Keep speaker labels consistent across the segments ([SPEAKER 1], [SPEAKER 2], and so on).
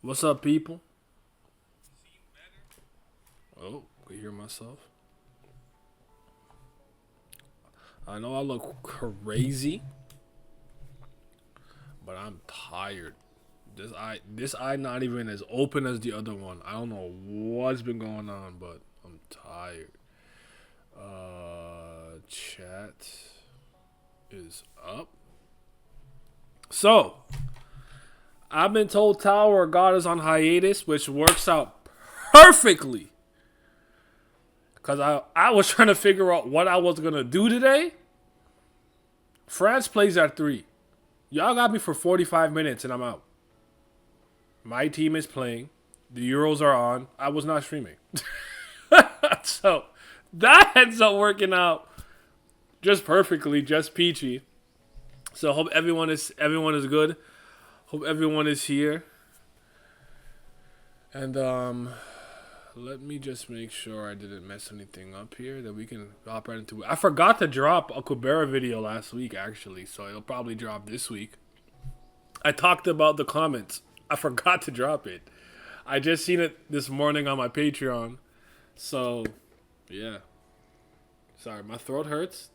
[SPEAKER 1] What's up, people? Oh, I hear myself. I know I look crazy, but I'm tired. This eye not even as open as the other one. I don't know what's been going on, but I'm tired. Chat is up. So, I've been told Tower of God is on hiatus, which works out perfectly. Because I was trying to figure out what I was going to do today. France plays at 3. Y'all got me for 45 minutes and I'm out. My team is playing. The Euros are on. I was not streaming. So that ends up working out just perfectly, just peachy. So hope everyone is good. Hope everyone is here. And let me just make sure I didn't mess anything up here that we can hop right into it. I forgot to drop a Kubera video last week actually, so it'll probably drop this week. I talked about the comments. I forgot to drop it. I just seen it this morning on my Patreon. So, yeah. Sorry, my throat hurts.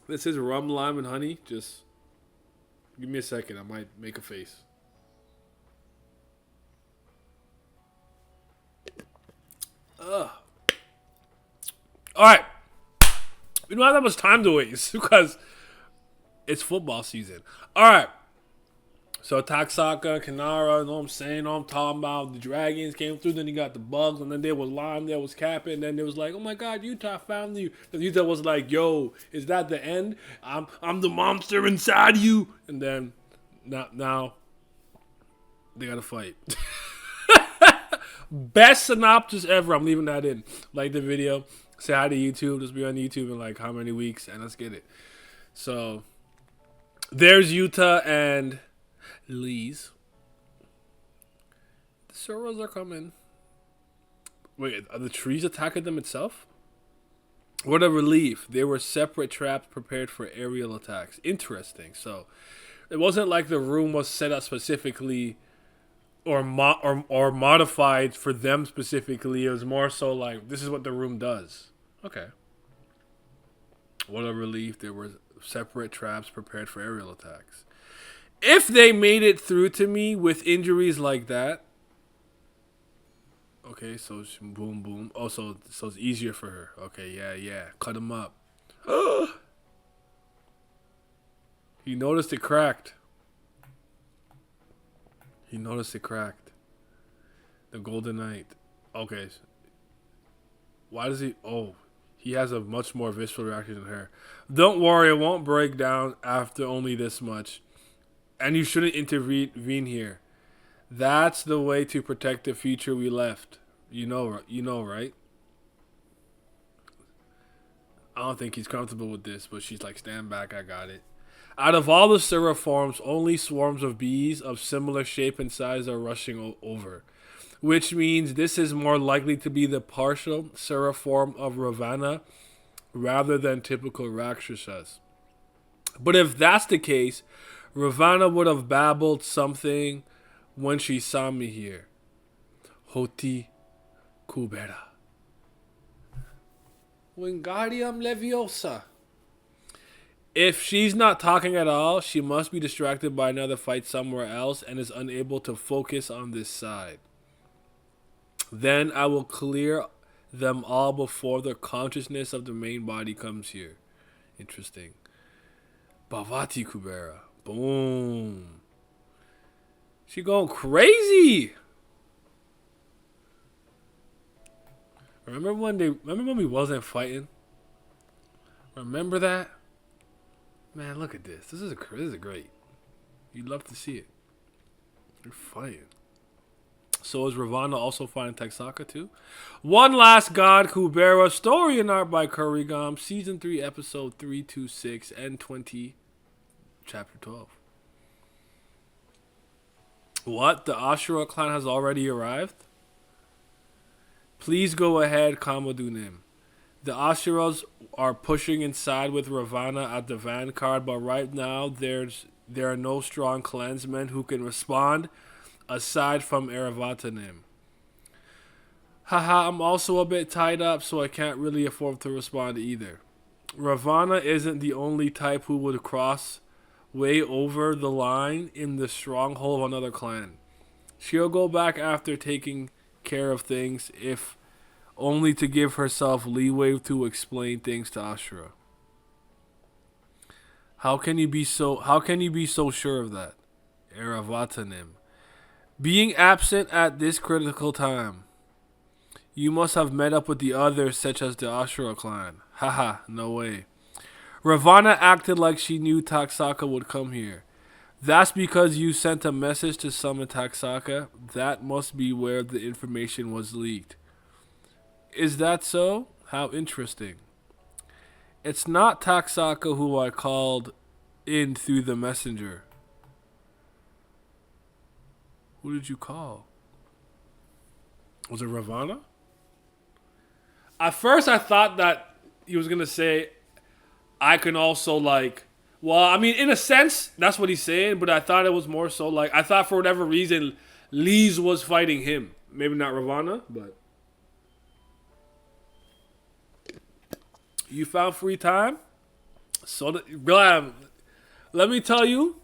[SPEAKER 1] This is rum, lime, and honey. Just give me a second. I might make a face. Ugh. Alright. We don't have that much time to waste because it's football season. Alright. So Taxaka, Kanara, you know what I'm saying? You know what I'm talking about? The Dragons came through, then you got the Bugs, and then there was Lime, there was Kappin, and then it was like, oh my god, Utah found you. And Utah was like, yo, is that the end? I'm the monster inside you. And then now they gotta fight. Best synopsis ever. I'm leaving that in. Like the video. Say hi to YouTube. Just be on YouTube in like how many weeks, and let's get it. So there's Utah and Lee's. The Soros are coming. Wait, are the trees attacking them itself? What a relief. They were separate traps prepared for aerial attacks. Interesting. So it wasn't like the room was set up specifically or modified for them specifically. It was more so like, this is what the room does. Okay. What a relief. There were separate traps prepared for aerial attacks. If they made it through to me with injuries like that. Okay, so boom, boom. Oh, so it's easier for her. Okay, yeah. Cut him up. He noticed it cracked. The Golden Knight. Okay. Why does he... Oh, he has a much more visceral reaction than her. Don't worry, it won't break down after only this much. And you shouldn't intervene here. That's the way to protect the future we left. You know, right? I don't think he's comfortable with this, but she's like, stand back, I got it. Out of all the Seraforms, only swarms of bees of similar shape and size are rushing over. Which means this is more likely to be the partial Seraform of Ravana rather than typical Rakshasas. But if that's the case, Ravana would have babbled something when she saw me here. Hoti Kubera. Wingardium Leviosa. If she's not talking at all, she must be distracted by another fight somewhere else and is unable to focus on this side. Then I will clear them all before the consciousness of the main body comes here. Interesting. Bhavati Kubera. Boom. She going crazy. Remember when we wasn't fighting? Remember that? Man, look at this. This is great. You'd love to see it. They're fighting. So is Ravana also fighting Texaka too? One Last God, Kubera, story and art by Kurigam, Season 3, Episode 326, N20, Chapter 12. What? The Ashura clan has already arrived? Please go ahead, Kamadunim. The Ashuras are pushing inside with Ravana at the vanguard, but right now there are no strong clansmen who can respond aside from Eravatanim. Haha, I'm also a bit tied up, so I can't really afford to respond either. Ravana isn't the only type who would cross way over the line in the stronghold of another clan. She'll go back after taking care of things, if only to give herself leeway to explain things to Ashura. How can you be so sure of that? Eravatanim. Being absent at this critical time. You must have met up with the others, such as the Ashura clan. Haha, no way. Ravana acted like she knew Taksaka would come here. That's because you sent a message to summon Taksaka. That must be where the information was leaked. Is that so? How interesting. It's not Taksaka who I called in through the messenger. Who did you call? Was it Ravana? At first I thought that he was going to say, I can also like, well, I mean, in a sense, that's what he's saying, but I thought it was more so like, I thought for whatever reason, Lees was fighting him. Maybe not Ravana, but. You found free time? So, let me tell you.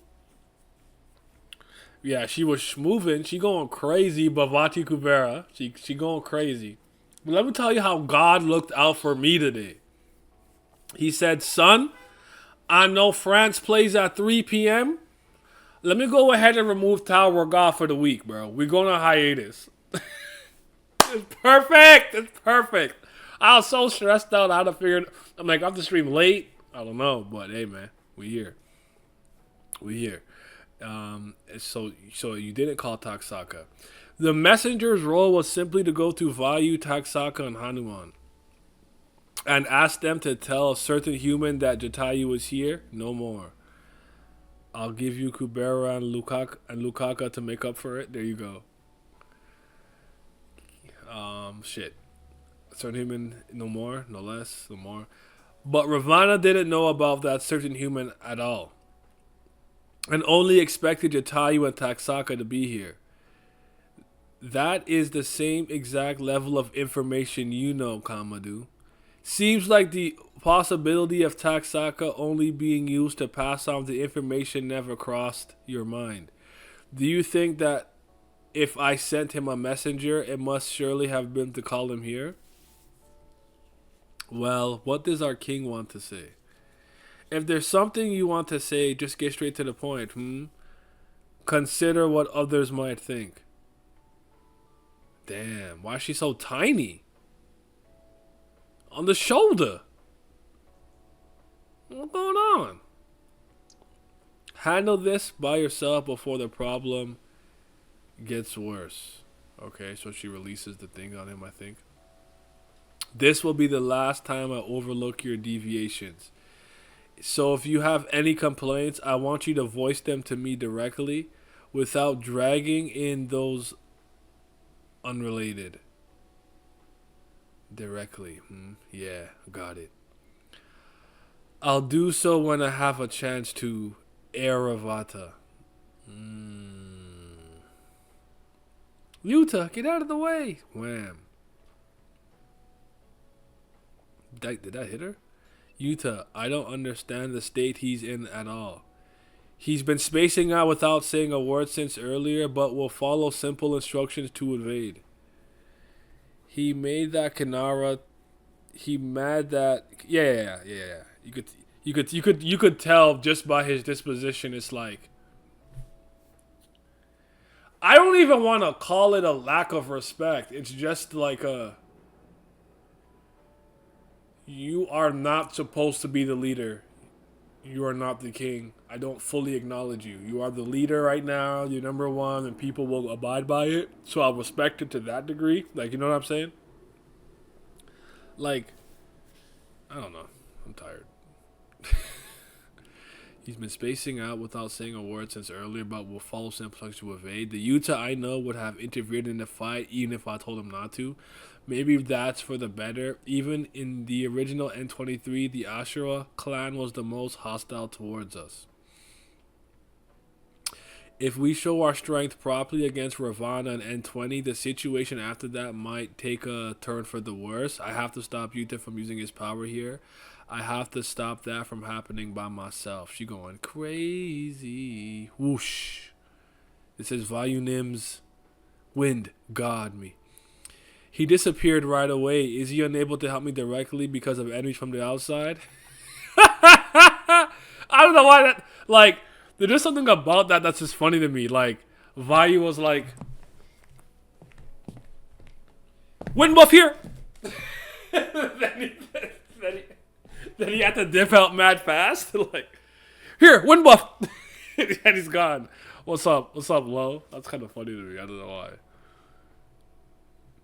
[SPEAKER 1] Yeah, she was moving. She going crazy, Bhavati Kubera. She going crazy. But let me tell you how God looked out for me today. He said, son, I know France plays at 3 p.m. Let me go ahead and remove Tower of God for the week, bro. We're going on hiatus. It's perfect. It's perfect. I was so stressed out. I had to figure it. I'm like, I have to stream late. I don't know. But, hey, man, we here. We here. So you didn't call Taksaka. The messenger's role was simply to go to Vayu, Taksaka, and Hanuman and ask them to tell a certain human that Jatayu was here. No more. I'll give you Kubera and Lukaka to make up for it. There you go. Shit. Certain human, no more, no less, no more. But Ravana didn't know about that certain human at all, and only expected Jatayu and Taksaka to be here. That is the same exact level of information you know, Kamadu. Seems like the possibility of Taksaka only being used to pass on the information never crossed your mind. Do you think that if I sent him a messenger, it must surely have been to call him here? Well, what does our king want to say? If there's something you want to say, just get straight to the point, Consider what others might think. Damn, why is she so tiny? On the shoulder. What's going on? Handle this by yourself before the problem gets worse. Okay, so she releases the thing on him, I think. This will be the last time I overlook your deviations. So if you have any complaints, I want you to voice them to me directly without dragging in those unrelated. Directly. Yeah, got it. I'll do so when I have a chance to. Eravata. Yuta, get out of the way. Wham. Did that hit her? Yuta, I don't understand the state he's in at all. He's been spacing out without saying a word since earlier, but will follow simple instructions to evade. He made that Kanara. He mad that. Yeah. You could tell just by his disposition. It's like, I don't even want to call it a lack of respect. It's just like you are not supposed to be the leader. You are not the king. I don't fully acknowledge you. You are the leader right now. You're number one, and people will abide by it. So I'll respect it to that degree. Like, you know what I'm saying? Like, I don't know. I'm tired. He's been spacing out without saying a word since earlier, but will follow simple to evade. The Yuta I know would have interfered in the fight even if I told him not to. Maybe that's for the better. Even in the original N23, the Ashura clan was the most hostile towards us. If we show our strength properly against Ravana and N20, the situation after that might take a turn for the worse. I have to stop Yuta from using his power here. I have to stop that from happening by myself. She going crazy. Whoosh. It says Vayunim's wind God me. He disappeared right away. Is he unable to help me directly because of enemies from the outside? I don't know why that, like, there's just something about that that's just funny to me. Like, Vayu was like, wind buff here! then he had to dip out mad fast. Like, here, wind buff! And he's gone. What's up? What's up, Lo? That's kind of funny to me. I don't know why.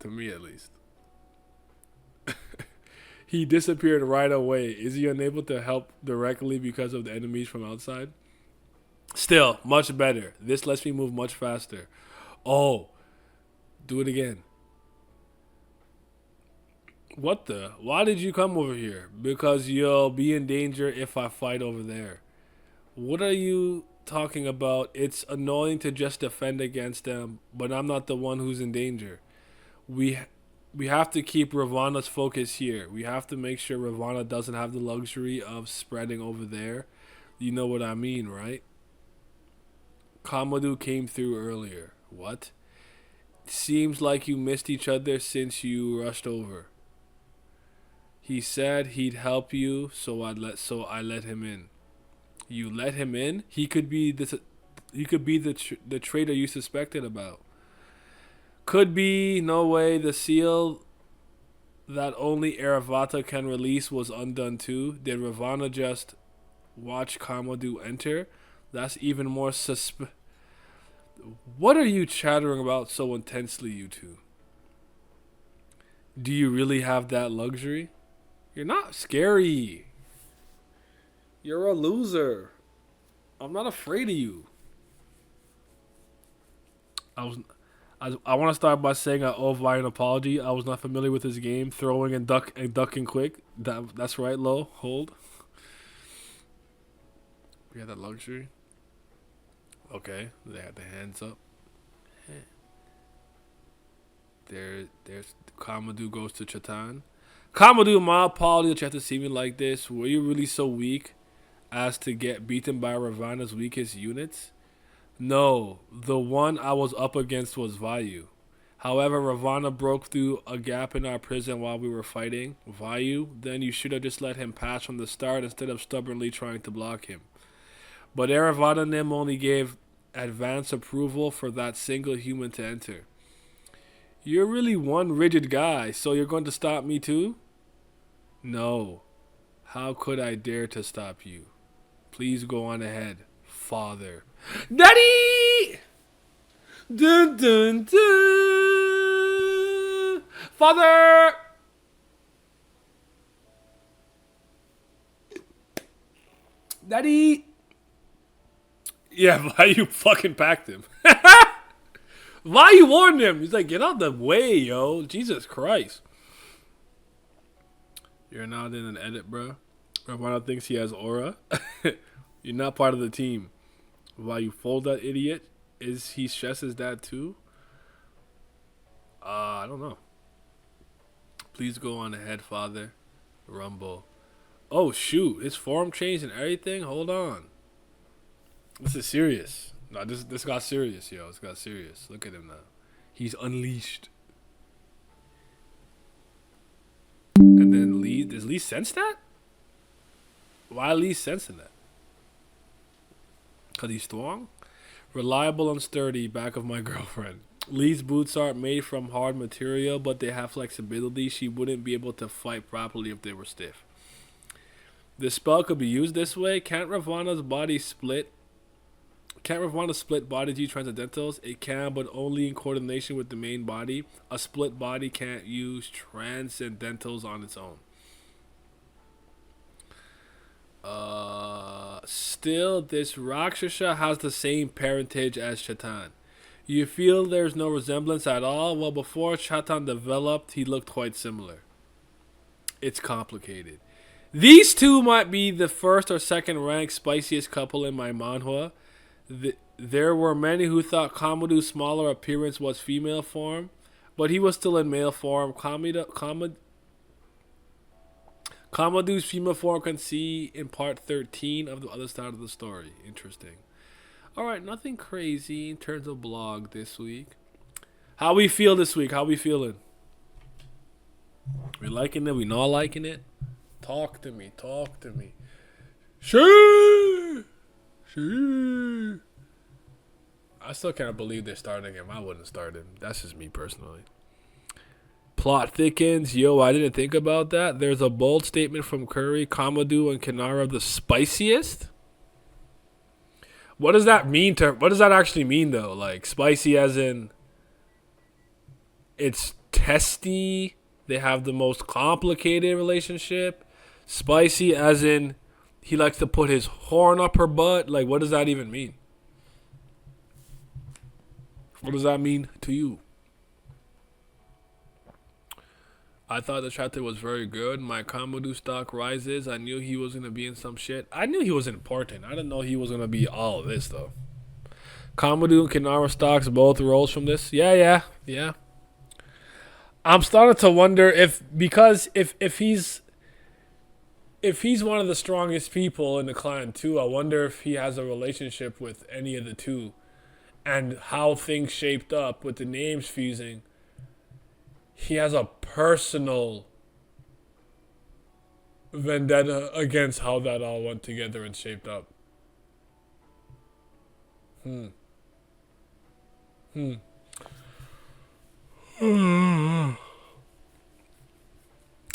[SPEAKER 1] To me, at least. He disappeared right away. Is he unable to help directly because of the enemies from outside? Still, much better. This lets me move much faster. Oh, do it again. What the? Why did you come over here? Because you'll be in danger if I fight over there. What are you talking about? It's annoying to just defend against them, but I'm not the one who's in danger. We have to keep Ravana's focus here. We have to make sure Ravana doesn't have the luxury of spreading over there. You know what I mean, right? Kamadu came through earlier. What? Seems like you missed each other since you rushed over. He said he'd help you, so I let him in. You let him in? He could be the traitor you suspected about. Could be. No way. The seal that only Aravata can release was undone too. Did Ravana just watch Kamadu enter? That's even more What are you chattering about so intensely, you two? Do you really have that luxury? You're not scary. You're a loser. I'm not afraid of you. I want to start by saying I owe Vi an apology. I was not familiar with his game, throwing and ducking quick. That's right, Lo. Hold. We had that luxury. Okay, they had their hands up. There's Kamadu goes to Chatan. Kamadu, my apology that you have to see me like this. Were you really so weak as to get beaten by Ravana's weakest units? No, the one I was up against was Vayu. However, Ravana broke through a gap in our prison while we were fighting Vayu. Then you should have just let him pass from the start instead of stubbornly trying to block him. But Aravata Nim only gave advance approval for that single human to enter. You're really one rigid guy, so you're going to stop me too? No. How could I dare to stop you? Please go on ahead, Father. Daddy! Dun dun dun! Father! Daddy! Yeah, why you fucking packed him? Why you warned him? He's like, get out the way, yo. Jesus Christ. You're not in an edit, bro. Ravana thinks he has aura. You're not part of the team. Why you fold that idiot? Is he stresses that too? I don't know. Please go on ahead, Father. Rumble. Oh shoot, his form changed and everything? Hold on. This is serious. No, this got serious, yo. This got serious. Look at him now. He's unleashed. And then Lee, does Lee sense that? Why Lee sensing that? Because he's strong? Reliable and sturdy, back of my girlfriend. Lee's boots are made from hard material, but they have flexibility. She wouldn't be able to fight properly if they were stiff. This spell could be used this way. Can't Ravana's body split? Can't Ravana split body G transcendentals? It can, but only in coordination with the main body. A split body can't use transcendentals on its own. Still, this Rakshasa has the same parentage as Chatan. You feel there's no resemblance at all? Well, before Chatan developed, he looked quite similar. It's complicated. These two might be the first or second ranked spiciest couple in my manhwa. There were many who thought Kamadu's smaller appearance was female form, but he was still in male form. Kamadu's female form can see in part 13 of the other side of the story. Interesting. All right, nothing crazy in terms of blog this week. How we feel this week? How we feeling? We liking it? We not liking it? Talk to me. Talk to me. Sure. Sure. I still can't believe they're starting him. I wouldn't start him. That's just me personally. Plot thickens. Yo, I didn't think about that. There's a bold statement from Curry. Kamadu and Kinara the spiciest? What does that mean what does that actually mean though? Like spicy as in it's testy. They have the most complicated relationship. Spicy as in he likes to put his horn up her butt. Like what does that even mean? What does that mean to you? I thought the chapter was very good. My Kamadu stock rises. I knew he was going to be in some shit. I knew he was important. I didn't know he was going to be all of this, though. Kamadu and Kinara stocks both rose from this. Yeah. I'm starting to wonder if he's one of the strongest people in the clan, too, I wonder if he has a relationship with any of the two. And how things shaped up with the names fusing. He has a personal vendetta against how that all went together and shaped up.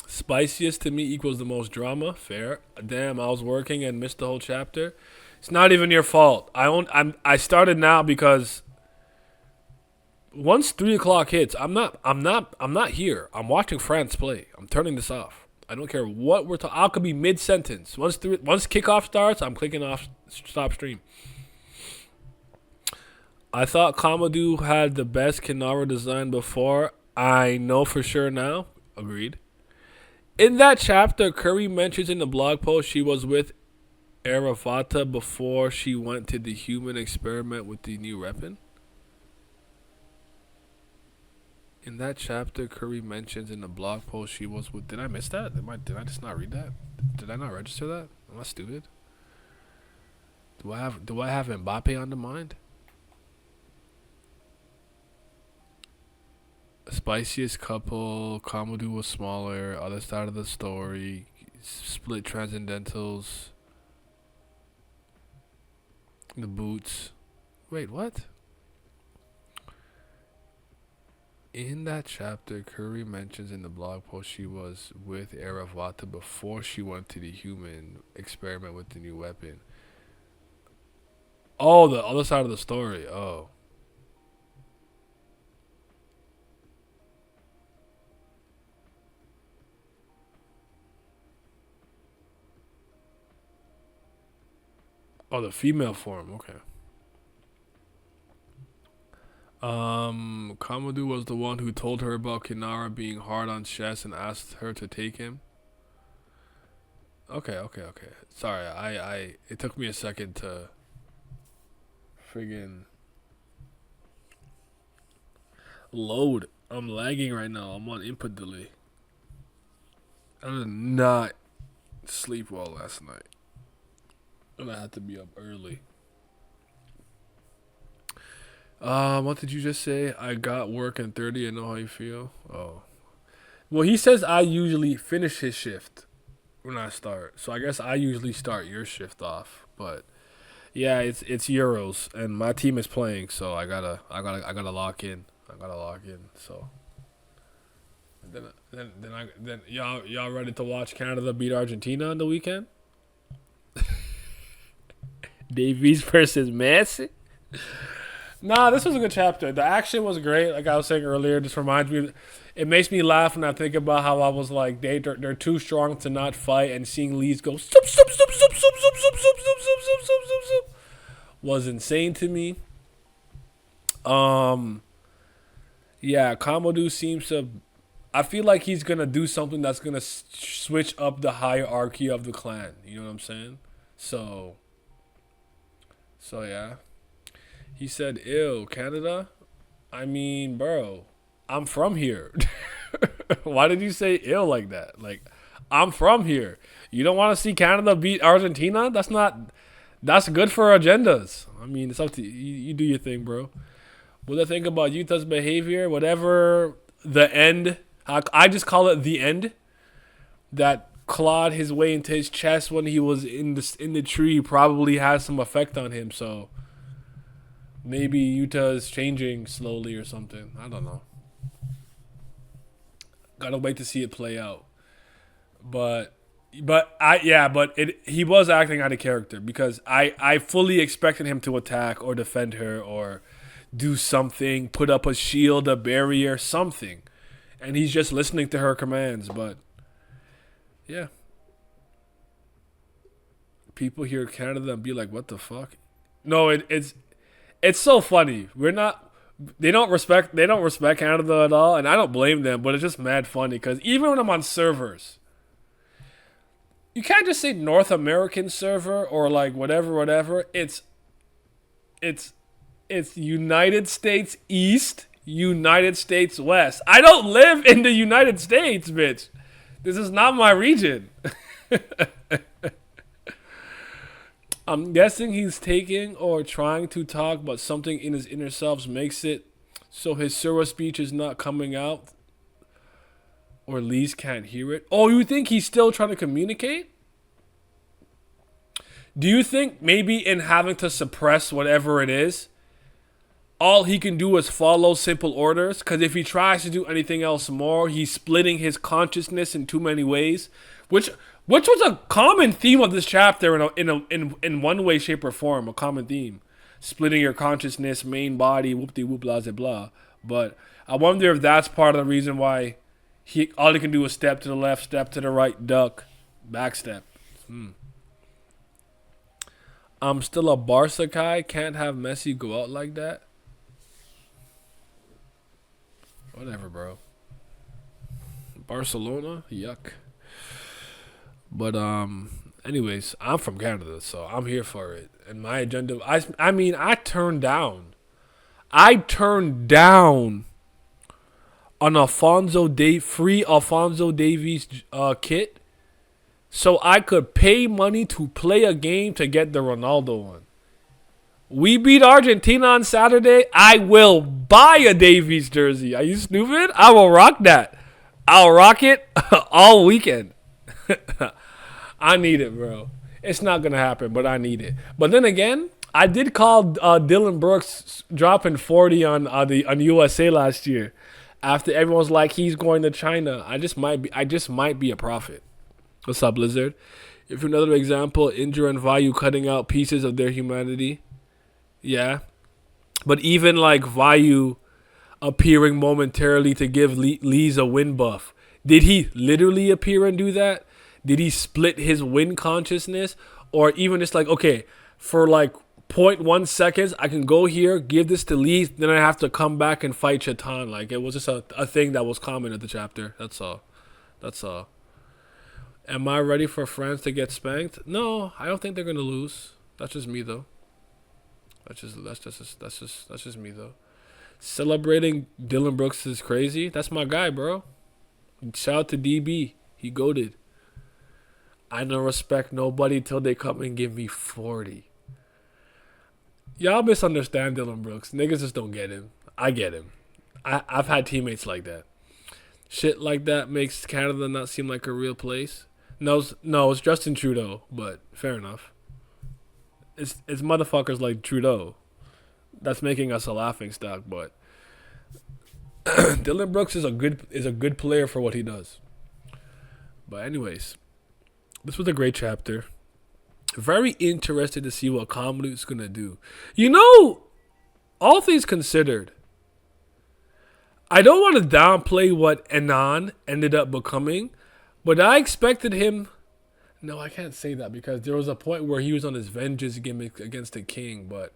[SPEAKER 1] Spiciest to me equals the most drama. Fair. Damn, I was working and missed the whole chapter. It's not even your fault. I started now because once 3 o'clock hits, I'm not here. I'm watching France play. I'm turning this off. I don't care what we're talking. I could be mid sentence. Once kickoff starts, I'm clicking off stop stream. I thought Kamadu had the best Kinara design before. I know for sure now. Agreed. In that chapter, Curry mentions in the blog post she was with Aravata before she went to the human experiment with the new weapon. In that chapter, Curry mentions in the blog post she was with. Did I miss that? Did I just not read that? Did I not register that? Am I stupid? Do I have Mbappe on the mind? Spiciest couple. Kamadu was smaller. Other side of the story. Split transcendentals. The boots. Wait, what? In that chapter, Curry mentions in the blog post she was with Aravata before she went to the human experiment with the new weapon. Oh, the other side of the story. Oh. Oh, the female form. Okay. Kamadu was the one who told her about Kinara being hard on chess and asked her to take him. Okay. Sorry, it took me a second to friggin' load. I'm lagging right now. I'm on input delay. I did not sleep well last night. And I had to be up early. What did you just say? I got work in 30 and know how you feel. Oh. Well, he says I usually finish his shift when I start. So I guess I usually start your shift off. But yeah, it's Euros and my team is playing, so I gotta lock in. So then y'all ready to watch Canada beat Argentina on the weekend? Davies versus Messi. Nah, this was a good chapter. The action was great. Like I was saying earlier, this reminds me. It makes me laugh when I think about how I was like, they're too strong to not fight, and seeing Lee's go was insane to me. Yeah, Kamadu seems to. I feel like he's gonna do something that's gonna switch up the hierarchy of the clan. You know what I'm saying? So yeah. He said, "Ew, Canada." I mean, bro, I'm from here. Why did you say ill like that? Like, I'm from here. You don't want to see Canada beat Argentina? That's not. That's good for agendas. I mean, it's up to you. You do your thing, bro. What I think about Utah's behavior, whatever the end, I just call it the end. That clawed his way into his chest when he was in the tree probably has some effect on him. So maybe Utah is changing slowly or something. I don't know. Gotta wait to see it play out. But he was acting out of character because I fully expected him to attack or defend her or do something, put up a shield, a barrier, something. And he's just listening to her commands, but yeah. People hear Canada and be like, "What the fuck?" No, it's so funny. We're not. They don't respect Canada at all, and I don't blame them. But it's just mad funny because even when I'm on servers, you can't just say North American server or like whatever. It's United States East, United States West. I don't live in the United States, bitch. This is not my region. I'm guessing he's taking or trying to talk, but something in his inner selves makes it so his Sura speech is not coming out, or Lee's can't hear it. Oh, you think he's still trying to communicate? Do you think maybe in having to suppress whatever it is, all he can do is follow simple orders? Because if he tries to do anything else more, he's splitting his consciousness in too many ways, which was a common theme of this chapter in one way, shape, or form. A common theme, splitting your consciousness, main body, whoop de whoop, blah blah blah. But I wonder if that's part of the reason why all he can do is step to the left, step to the right, duck, back step. I'm still a Barca guy. Can't have Messi go out like that. Whatever, bro. Barcelona, yuck. But anyways, I'm from Canada, so I'm here for it. And my agenda, I mean, I turned down an free Alfonso Davies kit, so I could pay money to play a game to get the Ronaldo one. We beat Argentina on Saturday. I will buy a Davies jersey. Are you stupid? I will rock that. I'll rock it all weekend. I need it, bro. It's not going to happen, but I need it. But then again, I did call Dylan Brooks dropping 40 on USA last year. After everyone was like, he's going to China. I just might be a prophet. What's up, Blizzard? If another example, Indra and Vayu cutting out pieces of their humanity. Yeah. But even like Vayu appearing momentarily to give Lee's a win buff. Did he literally appear and do that? Did he split his win consciousness? Or even just like, okay, for like 0.1 seconds, I can go here, give this to Lee, then I have to come back and fight Chatan. Like, it was just a thing that was common at the chapter. That's all. Am I ready for France to get spanked? No, I don't think they're gonna lose. That's just me though. That's just me though. Celebrating Dylan Brooks is crazy. That's my guy, bro. Shout out to DB. He goated. I don't respect nobody till they come and give me 40. Y'all misunderstand Dylan Brooks. Niggas just don't get him. I get him. I've had teammates like that. Shit like that makes Canada not seem like a real place. No, it's Justin Trudeau, but fair enough. It's motherfuckers like Trudeau that's making us a laughing stock, but Dylan Brooks is a good player for what he does. But anyways, this was a great chapter. Very interested to see what Kamlu's gonna do. You know, all things considered, I don't want to downplay what Anon ended up becoming, but I expected him. No, I can't say that because there was a point where he was on his vengeance gimmick against the king, but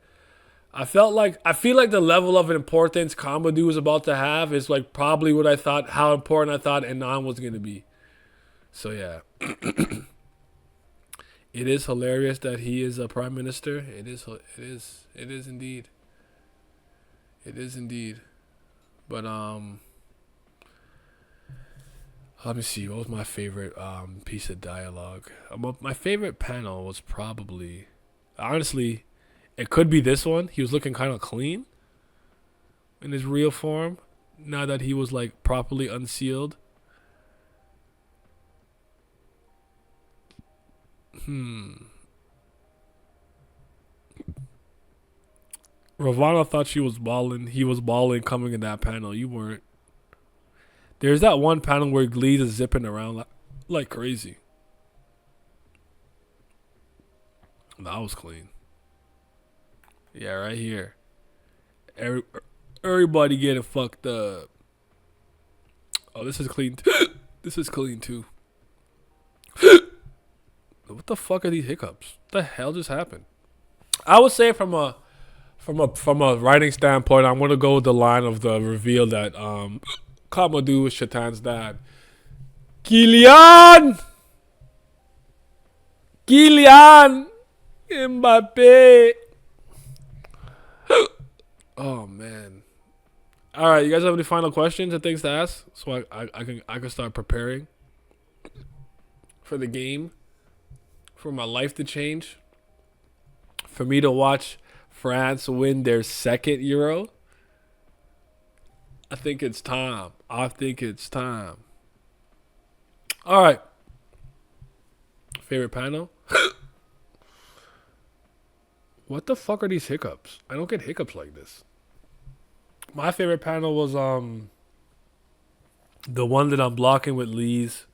[SPEAKER 1] I feel like the level of importance Kamadu was about to have is like probably what I thought, how important I thought Anon was gonna be. So yeah. It is hilarious that he is a prime minister. It is indeed. It is indeed. But let me see. What was my favorite piece of dialogue? My favorite panel was probably, honestly, it could be this one. He was looking kind of clean in his real form. Now that he was like properly unsealed. Ravana thought she was balling. He was balling coming in that panel. You weren't. There's that one panel where Glees is zipping around like crazy. That was clean. Yeah, right here. Everybody getting fucked up. Oh, this is clean. This is clean too. What the fuck are these hiccups? What the hell just happened? I would say from a writing standpoint, I'm gonna go with the line of the reveal that Kamadou is Shatan's dad. Kylian Mbappe. Oh man. All right, you guys have any final questions and things to ask? So I can start preparing for the game, for my life to change, for me to watch France win their second Euro. I think it's time. All right. Favorite panel? What the fuck are these hiccups? I don't get hiccups like this. My favorite panel was the one that I'm blocking with Lee's,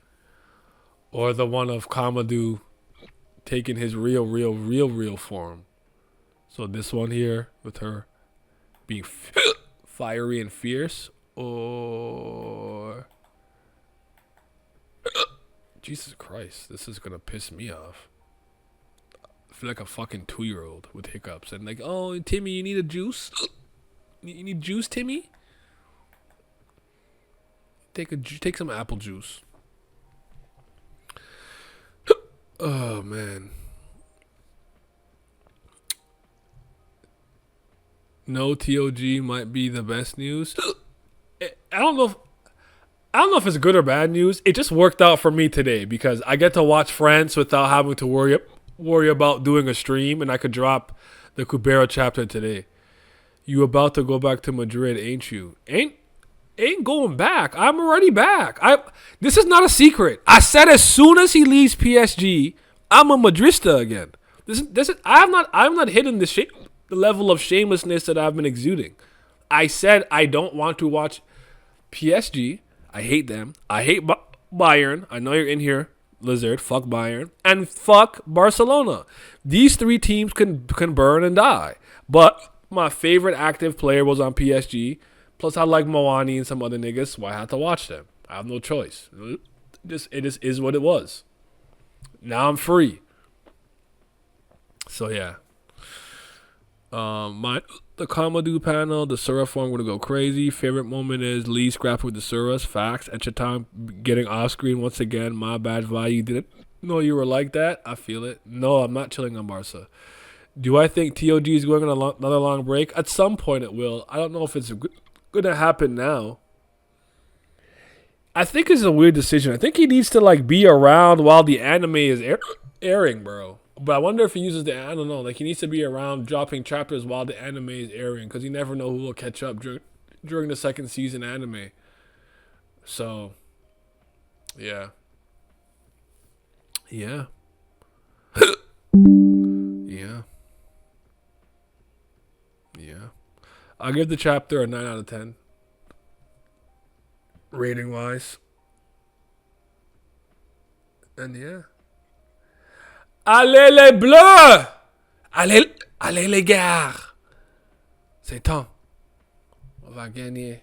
[SPEAKER 1] or the one of Kamadou taking his real form. So this one here with her being fiery and fierce, or Jesus Christ, this is gonna piss me off. I feel like a fucking 2-year-old with hiccups and like, oh Timmy, you need a juice? You need juice, Timmy? Take some apple juice. Oh man. No TOG might be the best news. I don't know if it's good or bad news. It just worked out for me today because I get to watch France without having to worry about doing a stream, and I could drop the Kubera chapter today. You about to go back to Madrid, ain't you? Ain't going back. I'm already back. This is not a secret. I said as soon as he leaves PSG, I'm a Madrista again. I'm not hitting the level of shamelessness that I've been exuding. I said I don't want to watch PSG. I hate them. I hate Bayern. I know you're in here, Lizard. Fuck Bayern and fuck Barcelona. These three teams can burn and die. But my favorite active player was on PSG. Plus, I like Moani and some other niggas, so I had to watch them. I have no choice. It just is what it was. Now I'm free. So yeah. The Kamadou panel, the Sura form, gonna go crazy. Favorite moment is Lee scrapping with the Suras. Facts. At your time getting off screen once again. My bad, Vi. You didn't know you were like that. I feel it. No, I'm not chilling on Barca. Do I think TOG is going on another long break? At some point it will. I don't know if it's gonna happen now. I think it's a weird decision. I think he needs to like be around while the anime is airing, bro. But I wonder if he uses I don't know. Like he needs to be around dropping chapters while the anime is airing, because you never know who will catch up during the second season anime. So, yeah. Yeah. I'll give the chapter a 9 out of 10. Rating wise. And yeah. Allez les bleus! Allez les gars! C'est temps. On va gagner.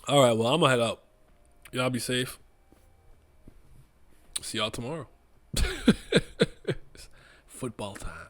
[SPEAKER 1] Alright, well, I'm gonna head out. Y'all be safe. See y'all tomorrow. Football time.